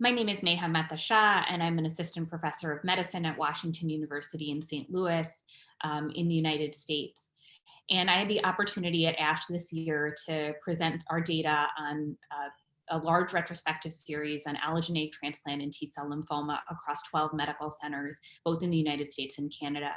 My name is Neha Mehta-Shah, and I'm an assistant professor of medicine at Washington University in St. Louis in the United States. And I had the opportunity at ASH this year to present our data on a large retrospective series on allogeneic transplant and T-cell lymphoma across 12 medical centers, both in the United States and Canada.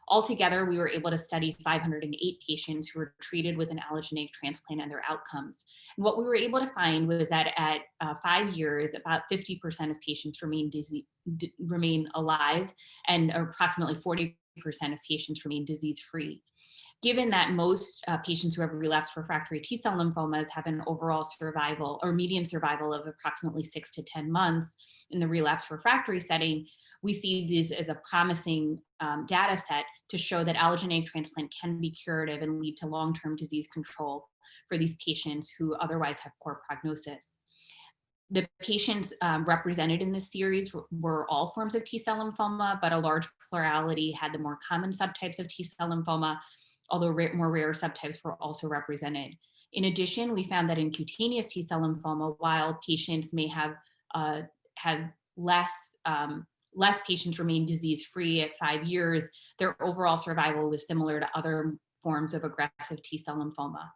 Altogether, we were able to study 508 patients who were treated with an allogeneic transplant and their outcomes. And what we were able to find was that at 5 years, about 50% of patients remain alive, and approximately 40% of patients remain disease-free. Given that most patients who have relapsed refractory T-cell lymphomas have an overall survival or median survival of approximately 6 to 10 months in the relapsed refractory setting, we see this as a promising data set to show that allogeneic transplant can be curative and lead to long-term disease control for these patients who otherwise have poor prognosis. The patients represented in this series were all forms of T-cell lymphoma, but a large plurality had the more common subtypes of T-cell lymphoma, although more rare subtypes were also represented. In addition, we found that in cutaneous T-cell lymphoma, while patients may have less patients remain disease-free at 5 years, their overall survival was similar to other forms of aggressive T-cell lymphoma.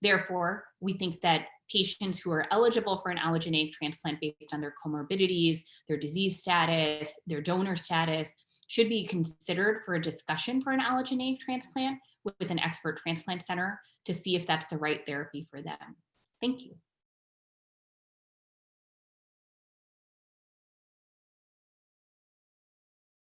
Therefore, we think that patients who are eligible for an allogeneic transplant based on their comorbidities, their disease status, their donor status, should be considered for a discussion for an allogeneic transplant with an expert transplant center to see if that's the right therapy for them. Thank you.